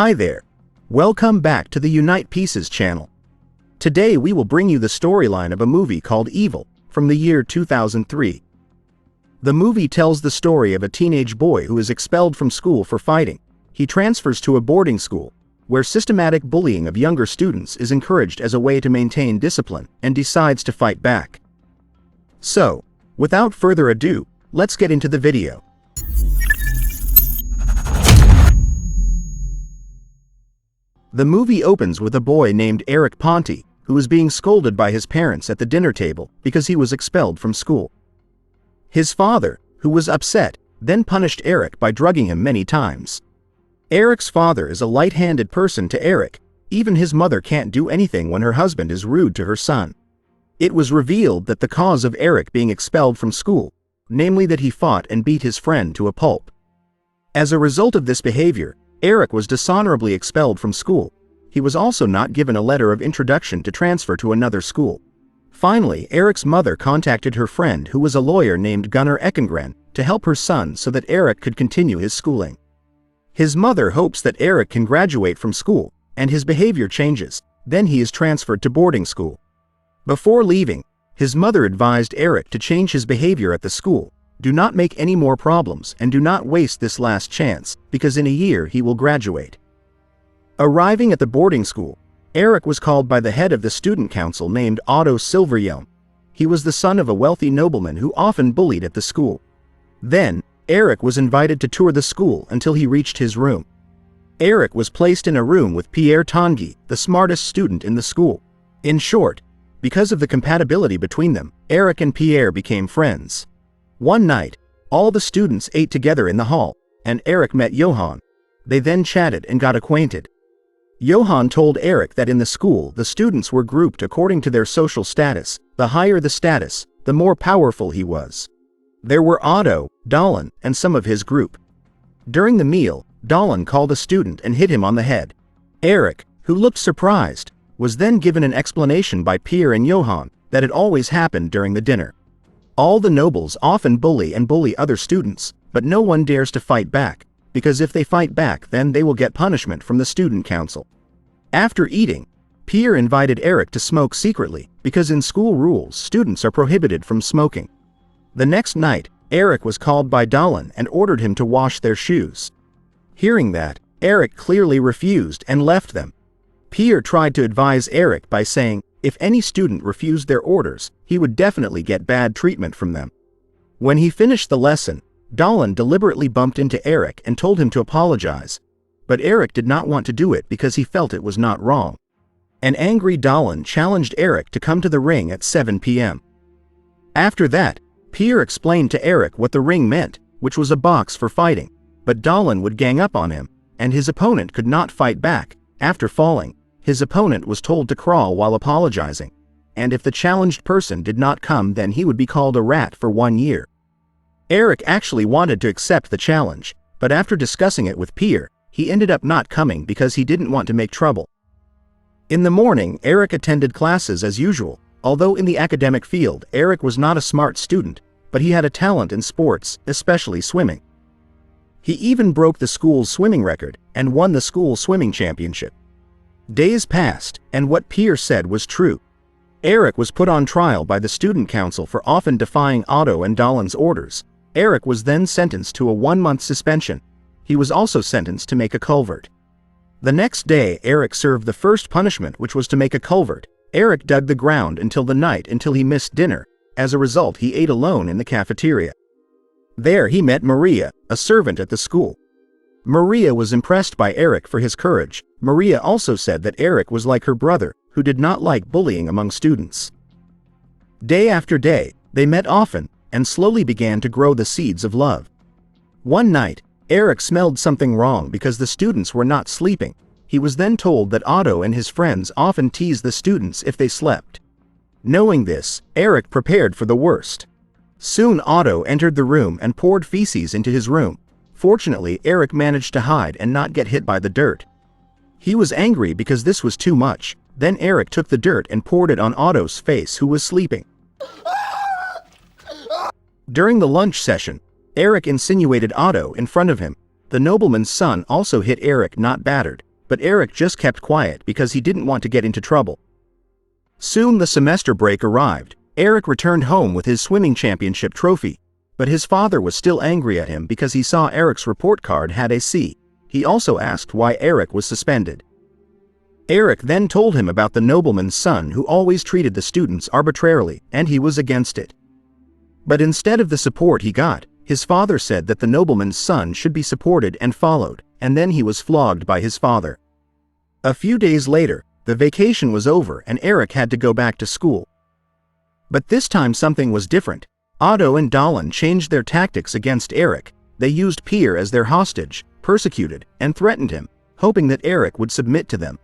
Hi there. Welcome back to the Unite Pieces channel. Today we will bring you the storyline of a movie called Evil from the year 2003. The movie tells the story of a teenage boy who is expelled from school for fighting. He transfers to a boarding school, where systematic bullying of younger students is encouraged as a way to maintain discipline, and decides to fight back. So, without further ado, let's get into the video. The movie opens with a boy named Erik Ponti, who is being scolded by his parents at the dinner table because he was expelled from school. His father, who was upset, then punished Erik by drugging him many times. Erik's father is a light-handed person to Erik. Even his mother can't do anything when her husband is rude to her son. It was revealed that the cause of Erik being expelled from school, namely that he fought and beat his friend to a pulp. As a result of this behavior, Erik was dishonorably expelled from school. He was also not given a letter of introduction to transfer to another school. Finally, Erik's mother contacted her friend, who was a lawyer named Gunnar Ekengren, to help her son so that Erik could continue his schooling. His mother hopes that Erik can graduate from school, and his behavior changes. Then he is transferred to boarding school. Before leaving, his mother advised Erik to change his behavior at the school. Do not make any more problems and do not waste this last chance, because in a year he will graduate. Arriving at the boarding school, Erik was called by the head of the student council named Otto Silverhjelm. He was the son of a wealthy nobleman who often bullied at the school. Then, Erik was invited to tour the school until he reached his room. Erik was placed in a room with Pierre Tanguy, the smartest student in the school. In short, because of the compatibility between them, Erik and Pierre became friends. One night, all the students ate together in the hall, and Erik met Johan. They then chatted and got acquainted. Johan told Erik that in the school the students were grouped according to their social status. The higher the status, the more powerful he was. There were Otto, Dahlen, and some of his group. During the meal, Dahlen called a student and hit him on the head. Erik, who looked surprised, was then given an explanation by Pierre and Johan that it always happened during the dinner. All the nobles often bully other students, but no one dares to fight back, because if they fight back then they will get punishment from the student council. After eating, Pierre invited Erik to smoke secretly, because in school rules students are prohibited from smoking. The next night, Erik was called by Dahlen and ordered him to wash their shoes. Hearing that, Erik clearly refused and left them. Pierre tried to advise Erik by saying, if any student refused their orders, he would definitely get bad treatment from them. When he finished the lesson, Dahlen deliberately bumped into Erik and told him to apologize. But Erik did not want to do it because he felt it was not wrong. An angry Dahlen challenged Erik to come to the ring at 7 p.m. After that, Pierre explained to Erik what the ring meant, which was a box for fighting, but Dahlen would gang up on him, and his opponent could not fight back. After falling, his opponent was told to crawl while apologizing, and if the challenged person did not come then he would be called a rat for 1 year. Erik actually wanted to accept the challenge, but after discussing it with Pierre, he ended up not coming because he didn't want to make trouble. In the morning, Erik attended classes as usual. Although in the academic field, Erik was not a smart student, but he had a talent in sports, especially swimming. He even broke the school's swimming record and won the school swimming championship. Days passed, and what Pierre said was true. Erik was put on trial by the student council for often defying Otto and Dahlen's orders. Erik was then sentenced to a 1-month suspension. He was also sentenced to make a culvert. The next day, Erik served the first punishment, which was to make a culvert. Erik dug the ground until the night until he missed dinner. As a result, he ate alone in the cafeteria. There he met Maria, a servant at the school. Maria was impressed by Erik for his courage. Maria also said that Erik was like her brother, who did not like bullying among students. Day after day, they met often, and slowly began to grow the seeds of love. One night, Erik smelled something wrong because the students were not sleeping. He was then told that Otto and his friends often teased the students if they slept. Knowing this, Erik prepared for the worst. Soon Otto entered the room and poured feces into his room. Fortunately, Erik managed to hide and not get hit by the dirt. He was angry because this was too much. Then Erik took the dirt and poured it on Otto's face, who was sleeping. During the lunch session, Erik insinuated Otto in front of him. The nobleman's son also hit Erik, not battered. but Erik just kept quiet because he didn't want to get into trouble. Soon the semester break arrived. Erik returned home with his swimming championship trophy, but his father was still angry at him because he saw Erik's report card had a C. He also asked why Erik was suspended. Erik then told him about the nobleman's son who always treated the students arbitrarily, and he was against it. But instead of the support he got, his father said that the nobleman's son should be supported and followed, and then he was flogged by his father. A few days later, the vacation was over and Erik had to go back to school. But this time something was different. Otto and Dalen changed their tactics against Erik. They used Pierre as their hostage, persecuted, and threatened him, hoping that Erik would submit to them.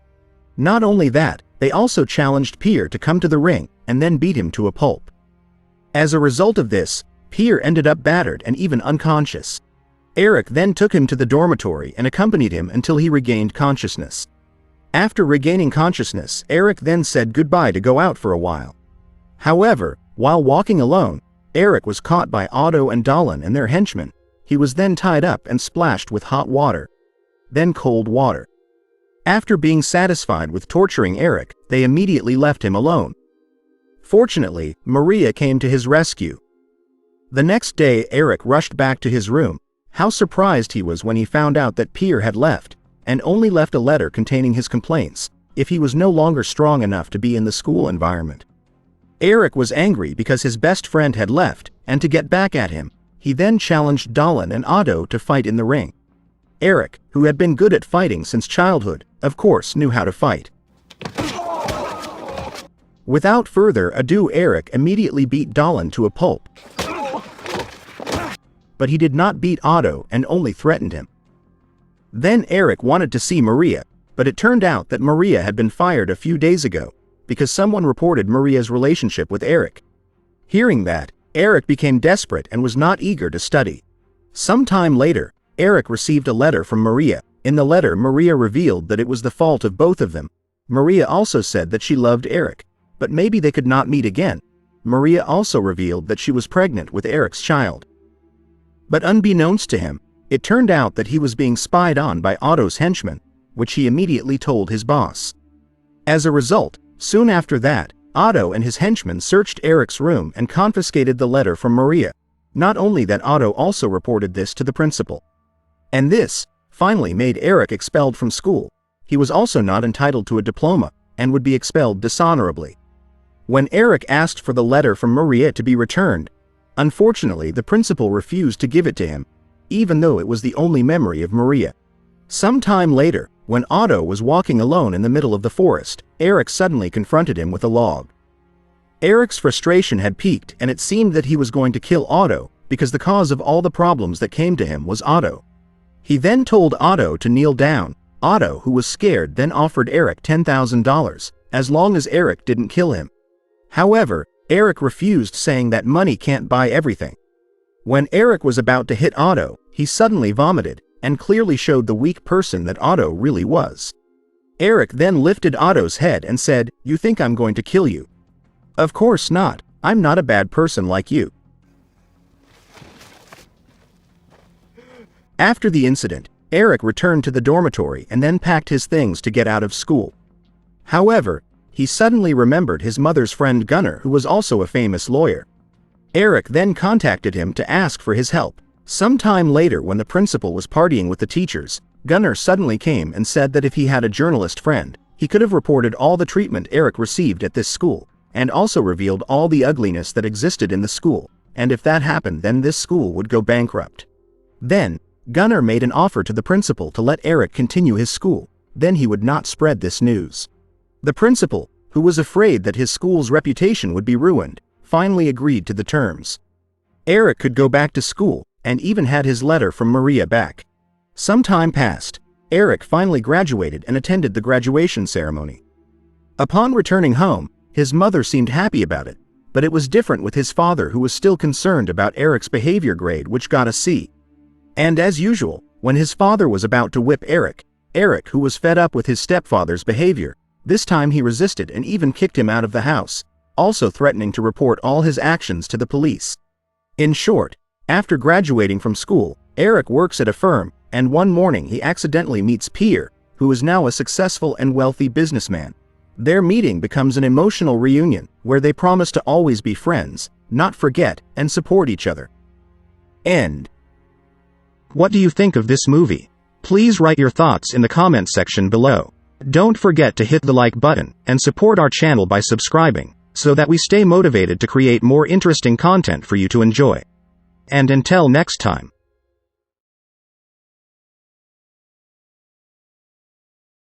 Not only that, they also challenged Pierre to come to the ring and then beat him to a pulp. As a result of this, Pierre ended up battered and even unconscious. Erik then took him to the dormitory and accompanied him until he regained consciousness. After regaining consciousness, Erik then said goodbye to go out for a while. However, while walking alone, Erik was caught by Otto and Dalen and their henchmen. He was then tied up and splashed with hot water, then cold water. After being satisfied with torturing Erik, they immediately left him alone. Fortunately, Maria came to his rescue. The next day, Erik rushed back to his room. How surprised he was when he found out that Pierre had left, and only left a letter containing his complaints, if he was no longer strong enough to be in the school environment. Erik was angry because his best friend had left, and to get back at him, he then challenged Dalen and Otto to fight in the ring. Erik, who had been good at fighting since childhood, of course knew how to fight. Without further ado, Erik immediately beat Dalen to a pulp. But he did not beat Otto and only threatened him. Then Erik wanted to see Maria, but it turned out that Maria had been fired a few days ago because someone reported Maria's relationship with Erik. Hearing that, Erik became desperate and was not eager to study. Some time later, Erik received a letter from Maria. In the letter, Maria revealed that it was the fault of both of them. Maria also said that she loved Erik, but maybe they could not meet again. Maria also revealed that she was pregnant with Erik's child. But unbeknownst to him, it turned out that he was being spied on by Otto's henchmen, which he immediately told his boss. As a result, soon after that, Otto and his henchmen searched Erik's room and confiscated the letter from Maria. Not only that, Otto also reported this to the principal. And this, finally, made Erik expelled from school. He was also not entitled to a diploma, and would be expelled dishonorably. When Erik asked for the letter from Maria to be returned, unfortunately the principal refused to give it to him, even though it was the only memory of Maria. Some time later, when Otto was walking alone in the middle of the forest, Erik suddenly confronted him with a log. Erik's frustration had peaked, and it seemed that he was going to kill Otto, because the cause of all the problems that came to him was Otto. He then told Otto to kneel down. Otto, who was scared, then offered Erik $10,000, as long as Erik didn't kill him. However, Erik refused, saying that money can't buy everything. When Erik was about to hit Otto, he suddenly vomited, and clearly showed the weak person that Otto really was. Erik then lifted Otto's head and said, "You think I'm going to kill you? Of course not. I'm not a bad person like you." After the incident, Erik returned to the dormitory and then packed his things to get out of school. However, he suddenly remembered his mother's friend Gunnar, who was also a famous lawyer. Erik then contacted him to ask for his help. Some time later, when the principal was partying with the teachers, Gunnar suddenly came and said that if he had a journalist friend, he could have reported all the treatment Erik received at this school, and also revealed all the ugliness that existed in the school, and if that happened, then this school would go bankrupt. Then, Gunnar made an offer to the principal to let Erik continue his school, then he would not spread this news. The principal, who was afraid that his school's reputation would be ruined, finally agreed to the terms. Erik could go back to school, and even had his letter from Maria back. Some time passed. Erik finally graduated and attended the graduation ceremony. Upon returning home, his mother seemed happy about it, but it was different with his father, who was still concerned about Erik's behavior grade, which got a C. And as usual, when his father was about to whip Erik, who was fed up with his stepfather's behavior, this time he resisted and even kicked him out of the house, also threatening to report all his actions to the police. In short, after graduating from school, Erik works at a firm, and one morning he accidentally meets Pierre, who is now a successful and wealthy businessman. Their meeting becomes an emotional reunion, where they promise to always be friends, not forget, and support each other. End. What do you think of this movie? Please write your thoughts in the comment section below. Don't forget to hit the like button, and support our channel by subscribing, so that we stay motivated to create more interesting content for you to enjoy. And until next time.